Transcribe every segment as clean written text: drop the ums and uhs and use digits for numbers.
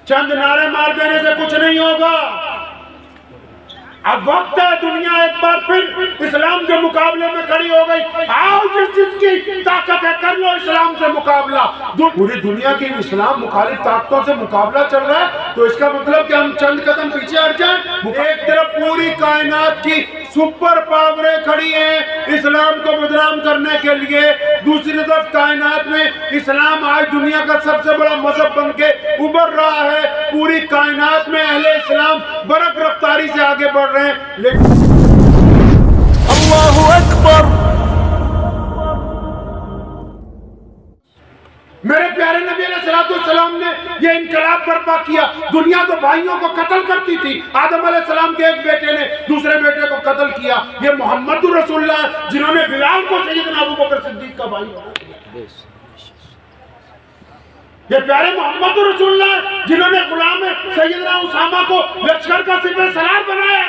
चंद नारे मार देने से कुछ नहीं होगा। अब वक्त है दुनिया एक बार फिर इस्लाम के मुकाबले में खड़ी हो गई। आओ जिस जिसकी ताकत है कर लो इस्लाम से मुकाबला। पूरी दुनिया की इस्लाम मुखालिफ ताकतों से मुकाबला चल रहा है, तो इसका मतलब कि हम चंद कदम पीछे हट जाएं। एक तरफ पूरी कायनात की सुपर पावरें खड़ी हैं इस्लाम को बदनाम करने के लिए, दूसरी तरफ कायनात में इस्लाम आज दुनिया का सबसे बड़ा मजहब बन के उभर रहा है। पूरी कायनात में अहले इस्लाम बरक रफ्तारी से आगे बढ़ रहे हैं। लेकिन अल्लाहु अकबर, मेरे प्यारे नबी अलैहिस्सलाम ने ये इनकलाब बर्पा किया। दुनिया तो भाइयों को कत्ल करती थी। आदम अलैहिस्सलाम के एक बेटे ने दूसरे बेटे को कत्ल किया। ये मोहम्मदुर रसूलुल्लाह जिन्होंने बिलाल को सैयदना अबू बकर सिद्दीक का भाई बनाया। ये प्यारे मोहम्मदुर रसूलुल्लाह जिन्होंने गुलाम सैयदना उसामा को लश्कर का सिपह सलार बनाया।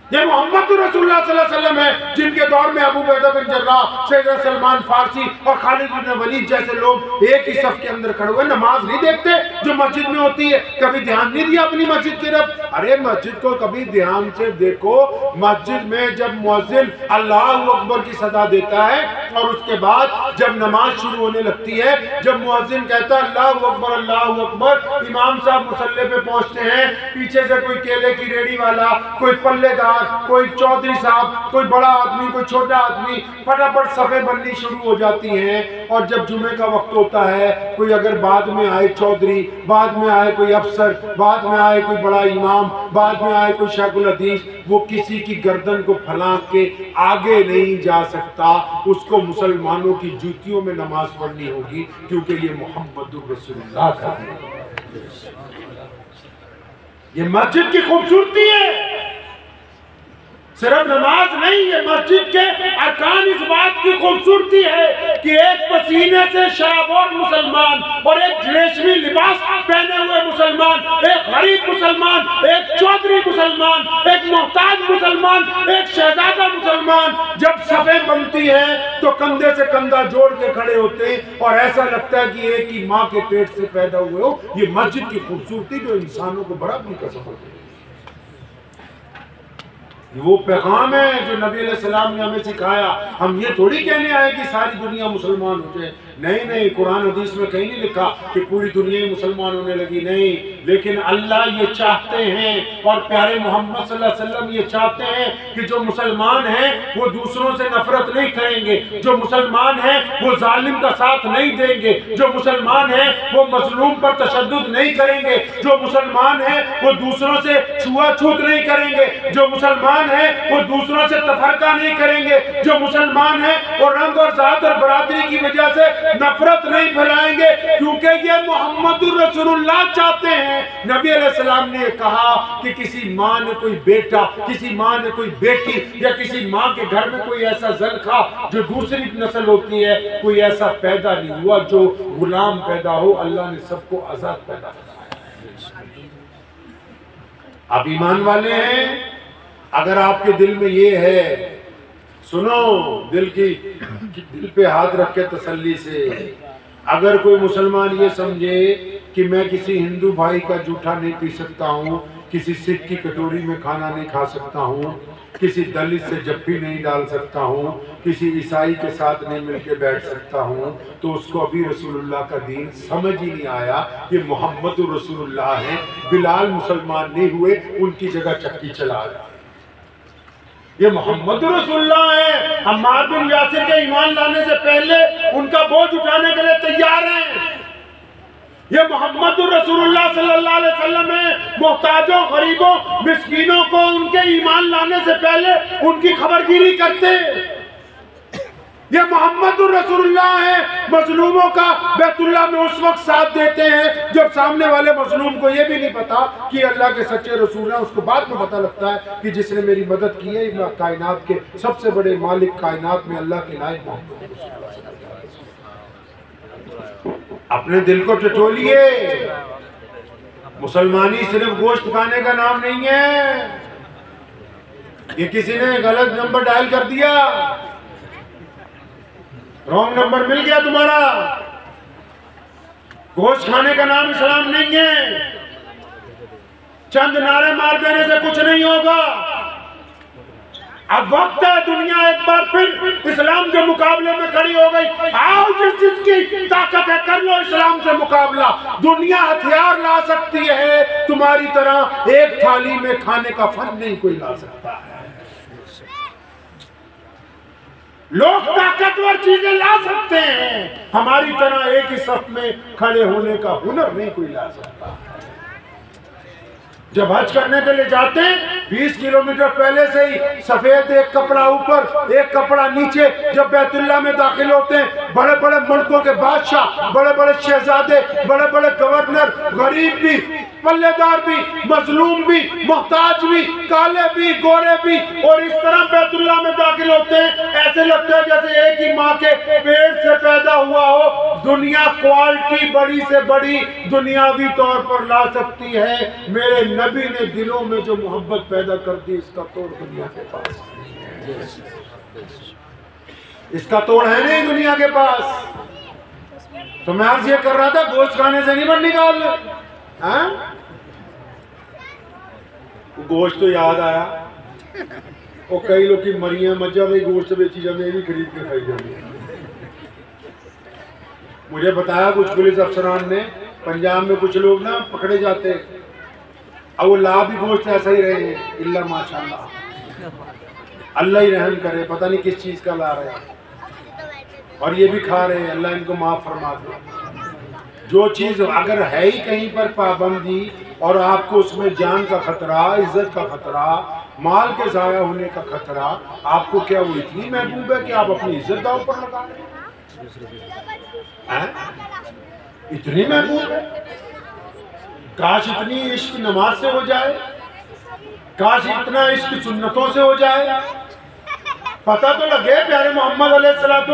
ये मोहम्मदुर रसूलुल्लाह सल्लल्लाहु अलैहि वसल्लम है जिनके दौर में अबू बैदा बिन जर्राह, सैयदना सलमान फारसी और खालिद बिन वलीद जैसे लोग एक ही सफ के अंदर खड़े हुए नमाज नहीं देखते जो मस्जिद में होती है। कभी ध्यान नहीं दिया अपनी मस्जिद की तरफ। अरे मस्जिद को कभी ध्यान से देखो। मस्जिद में जब मुअज्जिन अल्लाहु अकबर की सदा देता है और उसके बाद जब नमाज शुरू होने लगती है, जब मुअज्जिन कहता है अल्लाहु अकबर, इमाम साहब मुसल्ले पे पहुंचते हैं। पीछे से कोई केले की रेडी वाला, कोई पल्लेदार, कोई चौधरी साहब, कोई बड़ा आदमी, कोई छोटा आदमी, फटाफट सफे बननी शुरू हो जाती हैं। और जब जुमे का वक्त होता है, कोई अगर बाद में आए चौधरी, बाद में आए कोई अफसर, बाद में आए कोई बड़ा इमाम, बाद में आए कोई शेखुल हदीस, वो किसी की गर्दन को फैला के आगे नहीं जा सकता। उसको मुसलमानों की जूतियों में नमाज पढ़नी होगी, क्योंकि ये मोहम्मदुर रसूलुल्लाह का ये मस्जिद की खूबसूरती है। सिर्फ नमाज नहीं, ये मस्जिद के अरकान इस बात की खूबसूरती है कि एक पसीने से शाबोर मुसलमान और एक रेशमी लिबास पहने हुए मुसलमान, एक गरीब मुसलमान, एक चौधरी मुसलमान, एक मोहताज मुसलमान, एक शहजादा मुसलमान जब सफे बनती है तो कंधे से कंधा जोड़ के खड़े होते हैं और ऐसा लगता है कि एक ही माँ के पेट से पैदा हुए हो। ये मस्जिद की खूबसूरती जो इंसानों को बड़ा अपनी कसम होती है। वो पैगाम है जो नबी अलैहिस्सलाम ने हमें सिखाया। हम ये थोड़ी कहने आए कि सारी दुनिया मुसलमान हो जाए। नहीं नहीं, कुरान हदीस में कहीं नहीं लिखा कि पूरी दुनिया ही मुसलमान होने लगी। नहीं, लेकिन अल्लाह ये चाहते हैं और प्यारे मोहम्मद सल्लल्लाहु अलैहि वसल्लम ये चाहते हैं कि जो मुसलमान हैं वो दूसरों से नफरत नहीं करेंगे, जो मुसलमान हैं वो जालिम का साथ नहीं देंगे, जो मुसलमान हैं वो मजलूम पर तशद्दुद नहीं करेंगे, जो मुसलमान हैं वो दूसरों से छुआछूत नहीं करेंगे, जो मुसलमान है वो दूसरों से तफरका नहीं करेंगे, जो मुसलमान है वो रंग और जात और बरादरी की वजह से नफरत नहीं फैलाएंगे, क्योंकि ये मोहम्मदुर रसूलुल्लाह चाहते हैं। नबी अलैहिस्सलाम ने कहा कि किसी माँ ने कोई बेटा, किसी माँ ने कोई बेटी, या किसी माँ के घर में कोई ऐसा ज़लखा जो दूसरी नस्ल होती है, कोई ऐसा पैदा नहीं हुआ जो गुलाम पैदा हो। अल्लाह ने सबको आजाद पैदा किया। आप ईमान वाले हैं, अगर आपके दिल में ये है, सुनो, दिल पे हाथ रख के तसल्ली से, अगर कोई मुसलमान ये समझे कि मैं किसी हिंदू भाई का जूठा नहीं पी सकता हूँ, किसी सिख की कटोरी में खाना नहीं खा सकता हूँ, किसी दलित से जप्पी नहीं डाल सकता हूँ, किसी ईसाई के साथ नहीं मिलके बैठ सकता हूँ, तो उसको अभी रसूलुल्लाह का दीन समझ ही नहीं आया। ये मोहम्मदुर रसूलुल्लाह है। बिलाल मुसलमान नहीं हुए, उनकी जगह चक्की चला रहा। ये मोहम्मद रसूलुल्लाह है। अम्मार बिन यासिर के ईमान लाने से पहले उनका बोझ उठाने के लिए तैयार हैं। ये मोहम्मद रसूलुल्लाह सल्लल्लाहु अलैहि वसल्लम है। मोहताजों, गरीबों, मिस्कीनों को उनके ईमान लाने से पहले उनकी खबरगिरी करते। ये मोहम्मद रसूलुल्लाह है। मजलूमों का बैतुल्लाह में उस वक्त साथ देते हैं जब सामने वाले मजलूम को ये भी नहीं पता कि अल्लाह के सच्चे रसूल हैं। उसको बाद में पता लगता है कि जिसने मेरी मदद की है कायनात के सबसे बड़े मालिक, कायनात में अल्लाह के नायक मोहम्मद। अपने दिल को टटोलिए। मुसलमानी सिर्फ गोश्त खाने का नाम नहीं है। ये किसी ने गलत नंबर डायल कर दिया, रॉन्ग नंबर मिल गया तुम्हारा। गोश्त खाने का नाम इस्लाम नहीं है। चंद नारे मार देने से कुछ नहीं होगा। अब वक्त है दुनिया एक बार फिर इस्लाम के मुकाबले में खड़ी हो गई। आओ जिस जिसकी ताकत है कर लो इस्लाम से मुकाबला। दुनिया हथियार ला सकती है, तुम्हारी तरह एक थाली में खाने का फन नहीं कोई ला सकता है। लोग ताकतवर चीजें ला सकते हैं, हमारी तरह एक ही सफ में खड़े होने का हुनर नहीं कोई ला सकता। जब हज करने के लिए जाते हैं 20 किलोमीटर पहले से ही सफेद एक कपड़ा ऊपर एक कपड़ा नीचे, जब बैतुल्लाह में दाखिल होते हैं बड़े बड़े मुल्कों के बादशाह, बड़े बड़े शहजादे, बड़े बड़े गवर्नर, गरीब भी, पल्लेदार भी, मजलूम भी, मोहताज भी, काले भी, गोरे भी, और इस तरह बैतुल्लाह में दाखिल होते हैं ऐसे लगता है जैसे एक ही माँ के पेट से पैदा हुआ हो। दुनिया क्वालिटी बड़ी से बड़ी दुनियावी तौर पर ला सकती है, मेरे नबी ने दिलों में जो मोहब्बत पैदा कर दी इसका तोड़ दुनिया के पास नहीं है। इसका तोड़ है नहीं दुनिया के पास। तो मैं आज ये कर रहा था गोश्त खाने से नहीं बन निकाल। गोश्त तो याद आया, वो कई लोग की मरियां मज्जा भाई गोश्त बेची जाती भी खरीद के खाई जाती है। मुझे बताया कुछ पुलिस अफसरान ने पंजाब में कुछ लोग ना पकड़े जाते हैं, अब वो ला भी गोश्त ऐसा ही रहे हैं, इल्ला माशाल्लाह, अल्लाह ही रहम करे, पता नहीं किस चीज का ला रहे हैं और ये भी खा रहे हैं, अल्लाह इनको माफ फरमा दे। जो चीज अगर है ही कहीं पर पाबंदी और आपको उसमें जान का खतरा, इज्जत का खतरा, माल के जाया होने का खतरा, आपको क्या वो इतनी महबूब है कि आप अपनी इज्जत दांव पर लगा रहे हैं? इतनी महबूब है? काश इतनी इश्क नमाज से हो जाए, काश इतना इश्क सुन्नतों से हो जाए। पता तो लगे प्यारे मोहम्मद अलैहिस्सलाम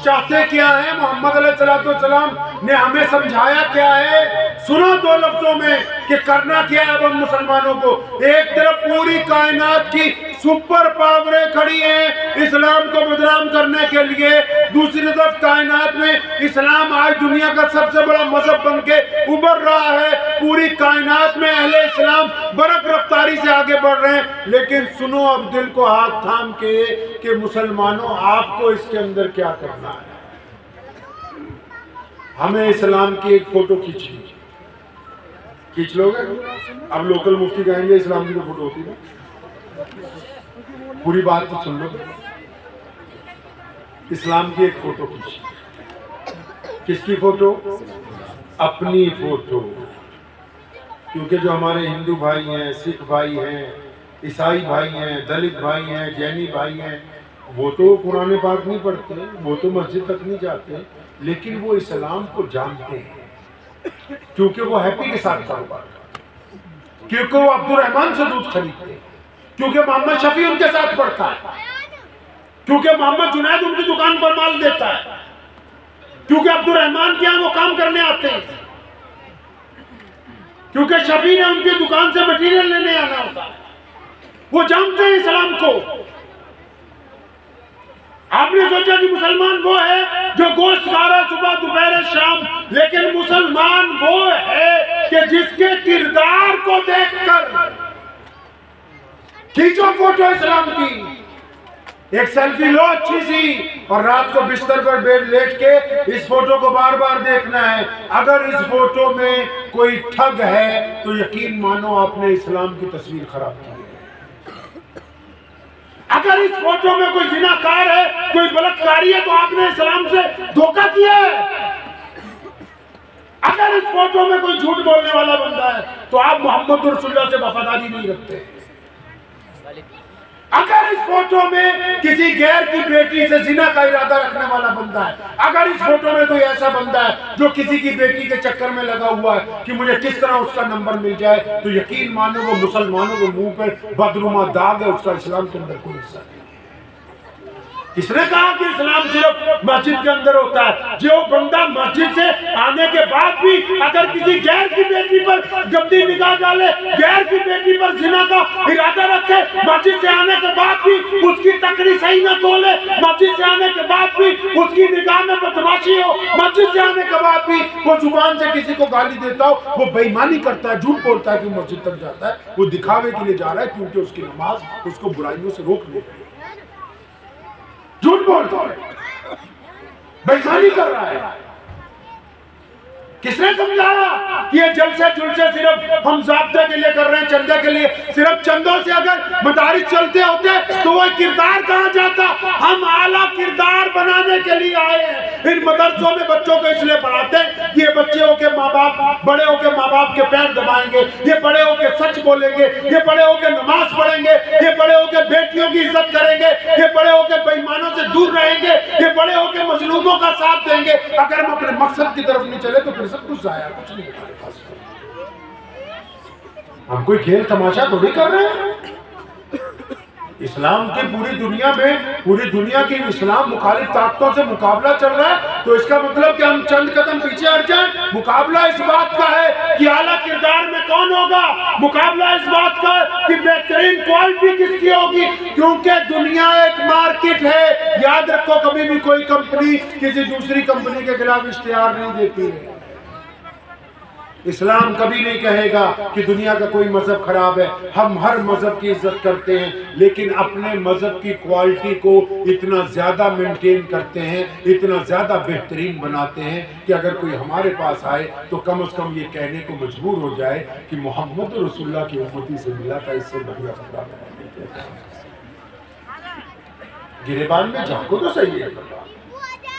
चाहते क्या है, मोहम्मद अलैहिस्सलाम ने हमें समझाया क्या है। सुनो दो लफ्जों में कि करना क्या है अब हम मुसलमानों को। एक तरफ पूरी कायनात की सुपर पावरें खड़ी हैं इस्लाम को बदनाम करने के लिए, दूसरी तरफ कायनात में इस्लाम आज दुनिया का सबसे बड़ा मजहब बन के उभर रहा है। पूरी कायनात में अहले इस्लाम बरक रफ्तारी से आगे बढ़ रहे हैं। लेकिन सुनो अब दिल को हाथ थाम के कि मुसलमानों आपको इसके अंदर क्या करना है। हमें इस्लाम की एक फोटो खींच लोगे? अब लोकल मुफ्ती कहेंगे इस्लाम की तो फोटो होती है, पूरी बात तो सुन लो। इस्लाम की एक फोटो खींच, किसकी फोटो? अपनी फोटो। क्योंकि जो हमारे हिंदू भाई हैं, सिख भाई हैं, ईसाई भाई हैं, दलित भाई हैं, जैनी भाई हैं, वो तो कुरान पाक नहीं पढ़ते, वो तो मस्जिद तक नहीं जाते, लेकिन वो इस्लाम को जानते हैं क्योंकि वो हैप्पी के साथ कारोबार करते, क्योंकि वो अब्दुर्रहमान से दूध खरीदते, क्योंकि मोहम्मद शफी उनके साथ पढ़ता है, क्योंकि मोहम्मद जुनैद उनकी दुकान पर माल देता है, क्योंकि अब्दुर्रहमान के यहाँ वो काम करने आते हैं, क्योंकि शफी ने उनकी दुकान से मटीरियल लेने आना होता है। वो जानते हैं इस्लाम को। आपने सोचा कि मुसलमान वो है जो गोश्त खा रहा है सुबह दोपहर शाम, लेकिन मुसलमान वो है कि जिसके किरदार को देखकर खींचो फोटो इस्लाम की, एक सेल्फी लो अच्छी सी और रात को बिस्तर पर बेड लेट के इस फोटो को बार बार देखना है। अगर इस फोटो में कोई ठग है तो यकीन मानो आपने इस्लाम की तस्वीर खराब की है। अगर इस फोटो में कोई जिनाकार है, कोई बलात्कारी है, तो आपने इस्लाम से धोखा किया है। अगर इस फोटो में कोई झूठ बोलने वाला बंदा है तो आप मोहम्मद रसूलुल्लाह से वफादारी नहीं रखते। अगर इस फोटो में किसी गैर की बेटी से जिना का इरादा रखने वाला बंदा है, अगर इस फोटो में कोई ऐसा बंदा है जो किसी की बेटी के चक्कर में लगा हुआ है कि मुझे किस तरह उसका नंबर मिल जाए, तो यकीन मानो वो मुसलमानों के मुंह पर बदनुमा दाग है, उसका इस्लाम के अंदर कोई हिस्सा नहीं। किसने कहा कि इस्लाम सिर्फ मस्जिद के अंदर होता है? जो बंदा मस्जिद से आने के बाद भी अगर किसी गैर की बेटी पर गंदी निगाह डाले, गैर की बेटी पर जिना का इरादा रखे, मस्जिद से आने के बाद भी उसकी तकरी सही न तोले, मस्जिद से आने के बाद भी उसकी निगाह में बदमाशी हो, मस्जिद से आने के बाद भी वो जुबान से किसी को गाली देता हो, वो बेईमानी करता है, झूठ बोलता है कि मस्जिद तक जाता है, वो दिखावे के लिए जा रहा है क्योंकि उसकी नमाज उसको बुराइयों से रोक ले, झूठ बोलता है, बेईमानी कर रहा है। किसने समझाया कि ये जलसे जुलसे सिर्फ हम ज़ाब्ते के लिए कर रहे हैं, चंदे के लिए? सिर्फ चंदों से अगर मदारिस चलते होते तो वो किरदार कहाँ जाता? हम आला किरदार बनाने के लिए आए हैं। इन मदरसों में बच्चों को इसलिए पढ़ाते हैं, ये बच्चे होके माँ बाप, बड़े होके माँ बाप के पैर दबाएंगे, ये बड़े होके सच बोलेंगे, ये बड़े होके नमाज पढ़ेंगे, ये बड़े होके बेटियों की इज्जत करेंगे, ये बड़े होके बेईमानों से दूर रहेंगे, ये बड़े होके मजलूमों का साथ देंगे। अगर हम अपने मकसद की तरफ नहीं चले तो फिर सब कुछ आया, कुछ नहीं हमारे पास। हम कोई खेल तमाशा थोड़ी कर रहे हैं। इस्लाम की पूरी दुनिया में, पूरी दुनिया की इस्लाम मुखालिफ ताकतों से मुकाबला चल रहा है, तो इसका मतलब कि हम चंद कदम पीछे हट जाएं? मुकाबला इस बात का है कि आला किरदार में कौन होगा, मुकाबला इस बात का है कि बेहतरीन क्वालिटी किसकी होगी, क्योंकि दुनिया एक मार्केट है। याद रखो, कभी भी कोई कंपनी किसी दूसरी कंपनी के खिलाफ इश्तिहार नहीं देती है। इस्लाम कभी नहीं कहेगा कि दुनिया का कोई मजहब खराब है। हम हर मजहब की इज्जत करते हैं, लेकिन अपने मजहब की क्वालिटी को इतना ज्यादा मेंटेन करते हैं, इतना ज्यादा बेहतरीन बनाते हैं कि अगर कोई हमारे पास आए तो कम से कम ये कहने को मजबूर हो जाए कि मोहम्मद रसूलुल्लाह की उम्मती से मिला था, इससे बढ़िया कपड़ा। गिरेबान में झांको तो सही है,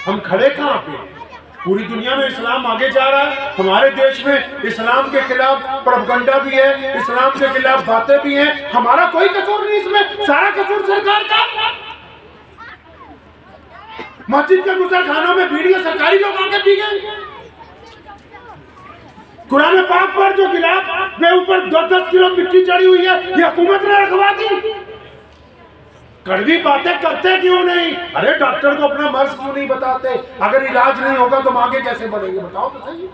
हम खड़े कहाँ पे? पूरी दुनिया में इस्लाम आगे जा रहा है, हमारे देश में इस्लाम के खिलाफ प्रोपगंडा भी है, इस्लाम के खिलाफ बातें भी हैं। हमारा कोई कसूर नहीं इसमें, सारा कसूर सरकार का। मस्जिद के गुसलखानों में वीडियो सरकारी लोग आके पी गए। कुरान पाक पर जो गिलाफ में ऊपर 10-10 किलो मिट्टी चढ़ी हुई है, ये हुकूमत ने रखवा दी। कड़वी बातें करते क्यों नहीं? अरे डॉक्टर को अपना मर्ज क्यों नहीं बताते? अगर इलाज नहीं होगा तो हम आगे कैसे बढ़ेंगे? बताओ तो सही,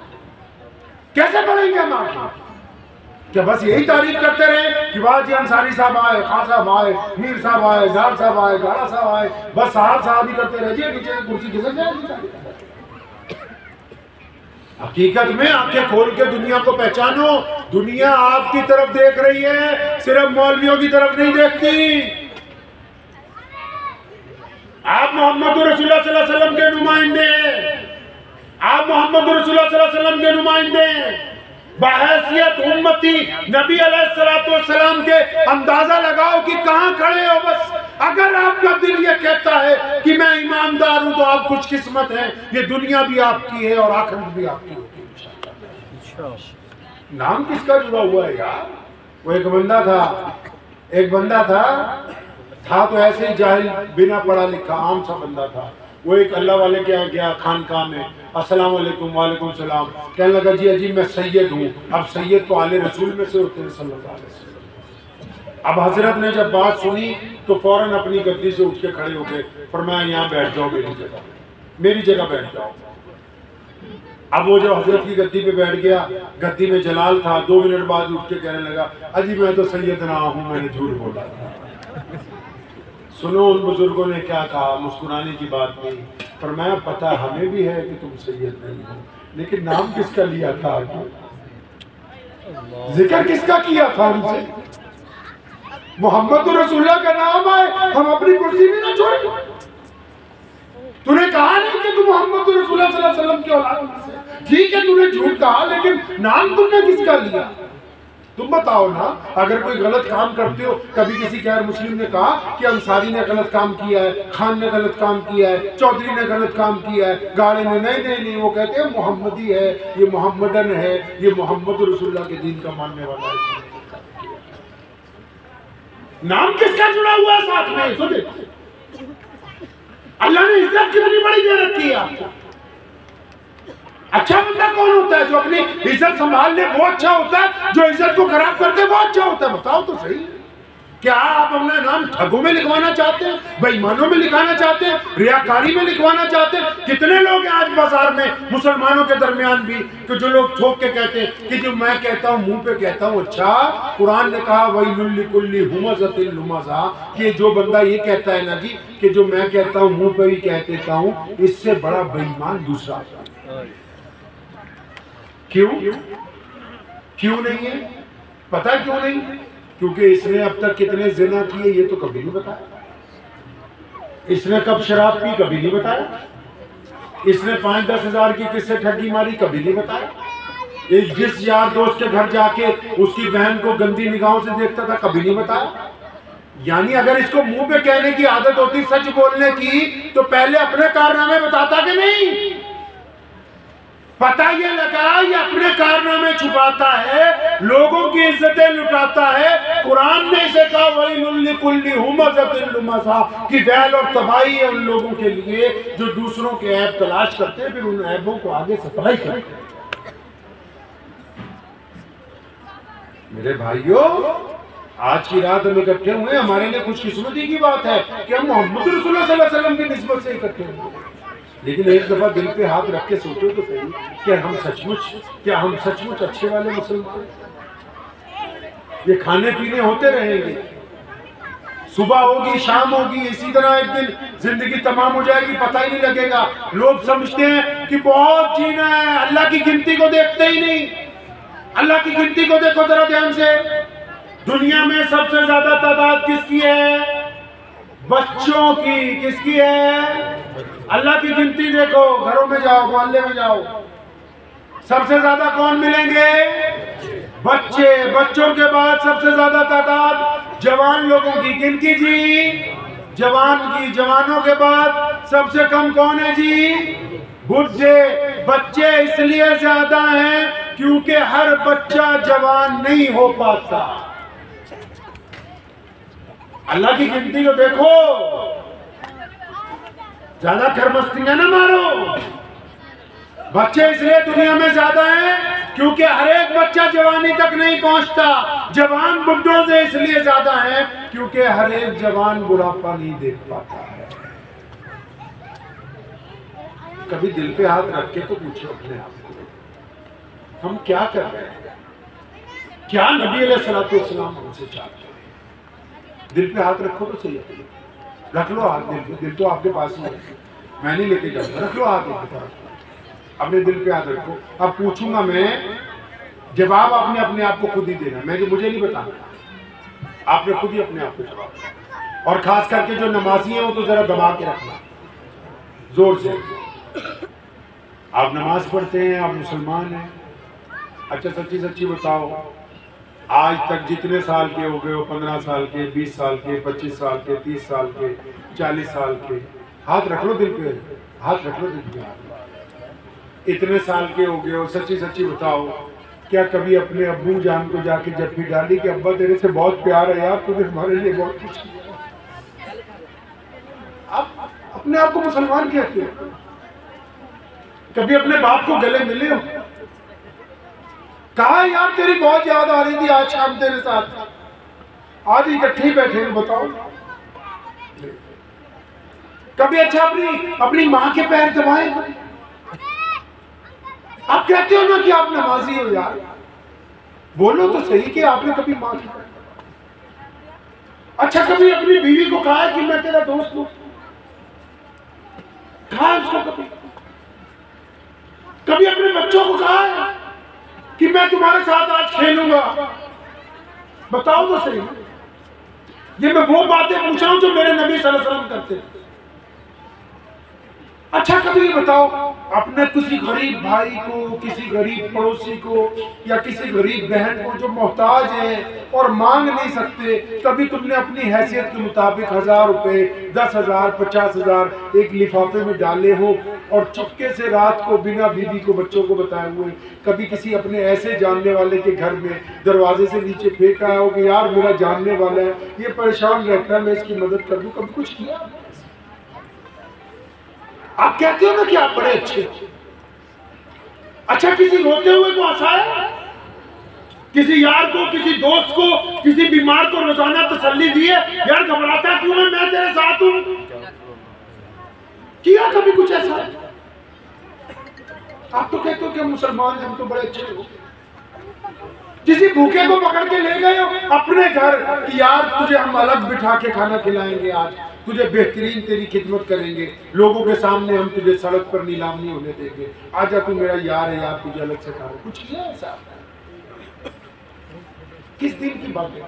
कैसे बढ़ेंगे हम आगे? क्या बस यही तारीफ करते रहे कि वाह जी अंसारी साहब आए, खान साहब आए, मीर साहब आए, जाट साहब आए, गाड़ा साहब आए, बस साहब ही करते रहिए, नीचे की कुर्सी खिसक जाएगी। हकीकत में आंखें खोल के दुनिया को पहचानो। दुनिया आपकी तरफ देख रही है, सिर्फ मौलवियों की तरफ नहीं देखती। आप मोहम्मद रसूलुल्लाह सल्लल्लाहु अलैहि वसल्लम के नुमाइंदे हैं, आप मोहम्मद रसूलुल्लाह सल्लल्लाहु अलैहि वसल्लम के नुमाइंदे हैं। बहैसियत उम्मती नबी अलैहिस्सलातु वस्सलाम के अंदाजा लगाओ कि कहाँ खड़े हो। बस अगर आपका दिल ये कहता है कि मैं ईमानदार हूँ तो आप खुशकिस्मत हैं, ये दुनिया भी आपकी है और आखिरत भी आपकी होगी इंशाअल्लाह। नाम किसका जुड़ा हुआ है यार? वो एक बंदा था तो ऐसे ही जाहिल, बिना पढ़ा लिखा आम सा बंदा था। वो एक अल्लाह वाले के यहाँ गया खानकाह में, अस्सलाम वालेकुम, वालेकुम सलाम। कहने लगा जी अजी मैं सैयद हूँ। अब सैयद तो आले रसूल में से होते हैं सल्लल्लाहु अलैहि वसल्लम। अब हजरत ने जब बात सुनी तो फौरन अपनी गद्दी से उठ के खड़े हो गए, फरमाया यहाँ बैठ जाओ, मेरी जगह बैठ जाओ। अब वो जब हजरत की गद्दी पे बैठ गया, गद्दी में जलाल था, 2 मिनट बाद उठ के कहने लगा अजी मैं तो सैयद ना हूँ, मैंने झूठ बोला। सुनो उन बुजुर्गों ने क्या कहा, मुस्कुराने की बात नहीं। फरमाया पता हमें भी है कि तुम सैयद नहीं हो, लेकिन नाम किसका लिया था? जिक्र किसका किया था हमसे? मोहम्मद रसूलुल्लाह का नाम आए, हम अपनी कुर्सी भी ना छोड़े। तूने कहा नहीं कि तू मोहम्मद रसूलुल्लाह सल्लल्लाहु अलैहि वसल्लम की औलाद से, ठीक है तूने झूठ कहा, लेकिन नाम तुमने किसका लिया? तुम बताओ ना। अगर कोई गलत काम करते हो, कभी किसी गैर मुस्लिम ने कहा कि अंसारी ने गलत काम किया है, खान ने गलत काम किया है, चौधरी ने गलत काम किया है, गाड़े ने नहीं, वो कहते हैं मोहम्मदी है, ये मोहम्मदन है, ये मोहम्मद रसूलुल्लाह के दीन का मानने वाला है। नाम किसका जुड़ा हुआ है साथ में? तो देखो अल्लाह ने इज्जत कितनी बड़ी दे रखी है आपको। अच्छा बंदा कौन होता है? जो अपनी इज्जत संभाल ले वो अच्छा होता है, जो इज्जत को खराब करते वो अच्छा होता है? बताओ तो सही। क्या आप अपना नाम ठगों में लिखवाना चाहते हैं, बेईमानों में लिखाना चाहते हैं, रियाकारी में लिखवाना चाहते हैं? कितने लोग हैं आज बाजार में मुसलमानों के दरमियान भी कि जो लोग ठोक के कहते हैं कि जो मैं कहता हूं मुंह पे कहता हूं। अच्छा, कुरान ने कहा वैलुल लिकुल्ली हुमज़तिल लुमज़ा, कि जो बंदा ये कहता है ना जी कि जो मैं कहता हूं मुंह पे ही कह देता हूं, इससे बड़ा बेईमान दूसरा। क्यों क्यों नहीं है? पता क्यों नहीं? क्योंकि इसने अब तक कितने जिना किए ये तो कभी नहीं बताया, इसने कब शराब पी कभी नहीं बताया, इसने 5-10 हज़ार की किससे ठगी मारी कभी नहीं बताया, एक जिस यार दोस्त के घर जाके उसकी बहन को गंदी निगाहों से देखता था कभी नहीं बताया। यानी अगर इसको मुंह पे कहने की आदत होती सच बोलने की, तो पहले अपने कारनामे बताता कि नहीं? पता ये लगा ये अपने कारनामे छुपाता है, लोगों की इज्जतें लुटाता है। कुरान ने इसे कहा वैलुल लिकुल्ली हुमज़तिल लुमज़ा, कि वैल और तबाही है उन लोगों के लिए जो दूसरों के ऐब तलाश करते हैं फिर उन ऐबों को आगे सफाई करते हैं। मेरे भाइयों, आज की रात हम इकट्ठे हुए, हमारे लिए खुशकिस्मती की बात है कि हम मोहम्मद रसूलुल्लाह सल्लल्लाहु अलैहि वसल्लम की निस्बत से इकट्ठे हुए। लेकिन एक दफा दिल पे हाथ रख के सोचो तो सही, क्या हम सचमुच अच्छे वाले मुसलमान? ये खाने पीने होते रहेंगे, सुबह होगी शाम होगी, इसी तरह एक दिन जिंदगी तमाम हो जाएगी, पता ही नहीं लगेगा। लोग समझते हैं कि बहुत जीना है, अल्लाह की गिनती को देखते ही नहीं। अल्लाह की गिनती को देखो जरा ध्यान से। दुनिया में सबसे ज्यादा तादाद किसकी है? बच्चों की। किसकी है? अल्लाह की गिनती देखो, घरों में जाओ, मोहल्ले में जाओ, सबसे ज्यादा कौन मिलेंगे? बच्चे। बच्चों के बाद सबसे ज्यादा तादाद जवान लोगों की। किनकी जी? जवान की। जवानों के बाद सबसे कम कौन है जी? बुढ़े। बच्चे इसलिए ज्यादा हैं क्योंकि हर बच्चा जवान नहीं हो पाता। अल्लाह की गिनती को देखो, ज्यादा खरमस्तियां ना मारो। बच्चे इसलिए दुनिया में ज्यादा हैं क्योंकि हर एक बच्चा जवानी तक नहीं पहुंचता। जवान बुढ़ों से इसलिए ज्यादा है क्योंकि हर एक जवान बुढ़ापा नहीं देख पाता है। कभी दिल पे हाथ रख के तो पूछो अपने आप को, हम क्या कर रहे हैं? क्या नबी अलैहिस्सलातु वस्सलाम हमसे चाहते हैं? दिल पे हाथ रखो तो सही, रख लो हाथ दिल पे। दिल तो आपके पास ही है, मैं नहीं लेके जाऊंगा। रख लो हाथ दिल पे, अपने दिल पे हाथ रखो। अब पूछूंगा मैं, जवाब आपने अपने आप को खुद ही देना, मुझे नहीं बताना, आपने खुद ही अपने आप को जवाब देना। और खास करके जो नमाजी हैं वो तो जरा दबा के रखना जोर से। आप नमाज पढ़ते हैं, आप मुसलमान हैं, अच्छा सच्ची सच्ची बताओ, आज तक जितने साल के हो गए हो, 15 साल के, 20 साल के, 25 साल के, 30 साल के, 40 साल के, हाथ रख लो दिल पे, हाथ रख लो दिल पे। इतने साल के हो गए हो, सच्ची सच्ची बताओ, क्या कभी अपने अब्बू जान को जाके जफ्फी डाली कि अब्बा तेरे से बहुत प्यार है यार, तूने हमारे लिए बहुत कुछ किया? आप अपने आप को मुसलमान कहते हो? कभी अपने बाप को गले मिले हो? कहा यार तेरी बहुत याद आ रही थी आज शाम तेरे साथ, आज इकट्ठे ही बैठे हैं, बताओ। कभी अच्छा अपनी माँ के पैर दबाए? आप कहते हो ना कि आप नमाजी हो यार, बोलो तो सही कि आपने कभी माँ के पैर। अच्छा कभी अपनी बीवी को कहा कि मैं तेरा दोस्त हूं? कहा उसको कभी? कभी अपने बच्चों को कहा है कि मैं तुम्हारे साथ आज खेलूंगा? बताओ तो सही। ये मैं वो बातें पूछ रहा हूं जो मेरे नबी सल्लल्लाहु अलैहि वसल्लम करते थे। अच्छा कभी ये बताओ, अपने किसी गरीब भाई को, किसी गरीब पड़ोसी को या किसी गरीब बहन को जो मोहताज है और मांग नहीं सकते, कभी तुमने अपनी हैसियत के मुताबिक 1000 रुपए, 10,000, 50,000 एक लिफाफे में डाले हो और चुपके से रात को बिना बीवी को, बच्चों को बताए हुए कभी किसी अपने ऐसे जानने वाले के घर में दरवाजे से नीचे फेंक आया हो कि यार मेरा जानने वाला है, ये परेशान रहता है, मैं इसकी मदद कर दूं? कभी कुछ किया? आप कहते हो ना कि आप बड़े अच्छे। अच्छा किसी रोते हुए को हंसाया? किसी यार को, किसी दोस्त को, किसी बीमार को रोजाना तसल्ली दिए, यार घबराता क्यों है, मैं तेरे साथ हूं? किया कभी कुछ ऐसा? आप तो कहते हो कि मुसलमान हम तो बड़े अच्छे लोग। किसी भूखे को पकड़ के ले गए हो अपने घर कि यार तुझे हम अलग बिठा के खाना खिलाएंगे, आज तुझे बेहतरीन तेरी खिदमत करेंगे, लोगों के सामने हम तुझे सड़क पर नीलाम नहीं होने देंगे, आजा तू मेरा यार है, यार तुझे अलग से खाना। कुछ किया ऐसा? किस दिन की बात है?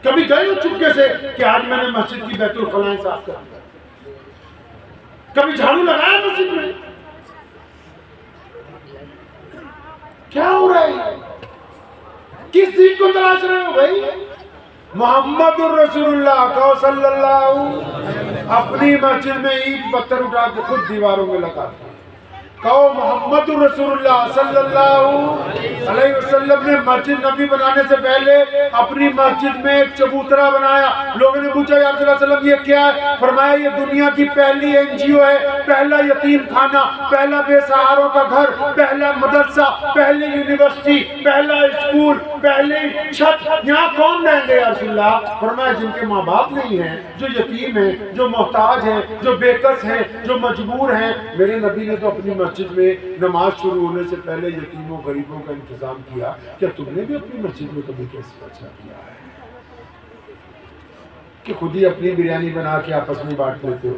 कभी गए हो चुपके से कि आज मैंने मस्जिद की बैतुल खलाएं साफ कर? कभी झाड़ू लगाया मस्जिद में? क्या हो रहा है? किस दिन को तलाश रहे हो भाई? मोहम्मदुर रसूलुल्लाह कहो सल्लल्लाहु, अपनी मस्जिद में ईंट पत्थर उठा के खुद दीवारों में लगाते। कहो मोहम्मदुर रसूलुल्लाह सल्लल्लाहु अलैहि वसल्लम ने मस्जिद नबी बनाने से पहले अपनी मस्जिद में एक चबूतरा बनाया। लोगों ने पूछा या रसूल सल्लल्लाहु ये क्या है? फरमाया ये दुनिया की पहली एनजीओ है, पहला यतीम खाना, पहला बेसहारों का घर, पहला मदरसा, पहली यूनिवर्सिटी, पहला स्कूल, पहली छत। यहाँ कौन रहेंगे या रसूलल्लाह? फरमाया जिनके माँ बाप नहीं है, जो यतीम है, जो मोहताज है, जो बेकस है, जो मजबूर है। मेरे नबी ने तो अपनी मस्जिद में नमाज शुरू होने से पहले यतीमों गरीबों का इंतजाम किया। क्या तुमने भी अपनी मस्जिद में कभी कैसे अच्छा किया है कि खुद ही अपनी बिरयानी बना के आपस में बांट लेते हो?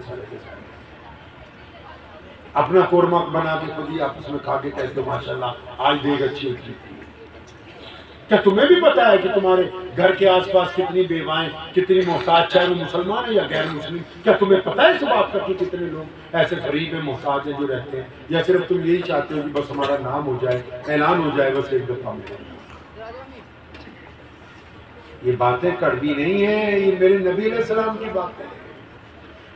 अपना कोरमा बना के खुद ही आपस में खा के कहते हो माशाल्लाह आज देख अच्छी होती। क्या तुम्हें भी पता है कि तुम्हारे घर के आसपास कितनी बेवाएं, कितनी मोहताज, चाहे वो मुसलमान है या गैर मुस्लिम? क्या तुम्हें पता है इस बात का कि कितने लोग ऐसे गरीब है, मोहताज है जो रहते हैं? या सिर्फ तुम यही चाहते हो कि बस हमारा नाम हो जाए, ऐलान हो जाए बस एक दफा में? ये बातें कड़वी नहीं है, ये मेरे नबी अलैहि सलाम की बातें हैं।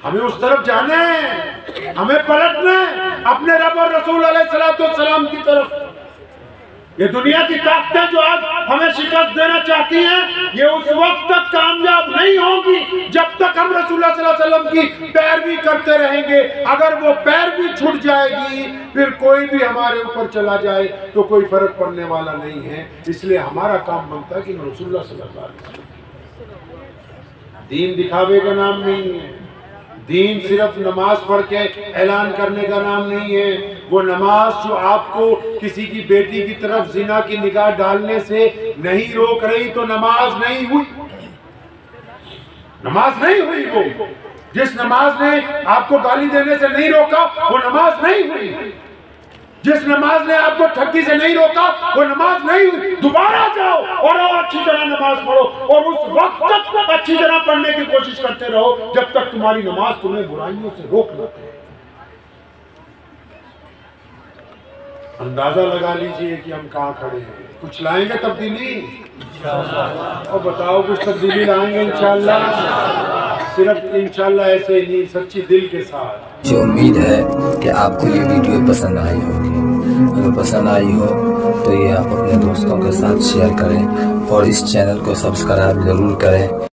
हमें उस तरफ जाना है, हमें पलटना है अपने रब और रसूल अलैहि सलाम की तरफ। ये दुनिया की ताकतें जो आज हमें शिकस्त देना चाहती हैं, ये उस वक्त तक कामयाब नहीं होगी जब तक हम रसूलुल्लाह सल्लल्लाहु अलैहि वसल्लम की पैरवी करते रहेंगे। अगर वो पैरवी छूट जाएगी, फिर कोई भी हमारे ऊपर चला जाए तो कोई फर्क पड़ने वाला नहीं है। इसलिए हमारा काम बनता है कि रसूलुल्लाह सल्लल्लाहु अलैहि वसल्लम। दीन दिखावे का नाम नहीं है, दीन सिर्फ नमाज पढ़ के ऐलान करने का नाम नहीं है। वो नमाज जो आपको किसी की बेटी की तरफ जिना की निगाह डालने से नहीं रोक रही तो नमाज नहीं हुई, नमाज नहीं हुई। वो जिस नमाज ने आपको गाली देने से नहीं रोका वो नमाज नहीं हुई। जिस नमाज ने आपको ठगी से नहीं रोका वो नमाज नहीं हुई। दोबारा जाओ और अच्छी तरह नमाज पढ़ो और उस वक्त तक अच्छी तरह पढ़ने की कोशिश करते रहो जब तक तुम्हारी नमाज तुम्हें बुराइयों से रोक लेते। अंदाजा लगा लीजिए कि हम कहाँ खड़े हैं। कुछ लाएंगे तब्दीली और बताओ कुछ तब्दीली लाएंगे इंशाल्लाह। सिर्फ इंशाल्लाह ऐसे ही नहीं, सच्ची दिल के साथ। मुझे उम्मीद है कि आपको ये वीडियो पसंद आई होगी। अगर पसंद आई हो तो ये आप अपने दोस्तों के साथ शेयर करें और इस चैनल को सब्सक्राइब जरूर करें।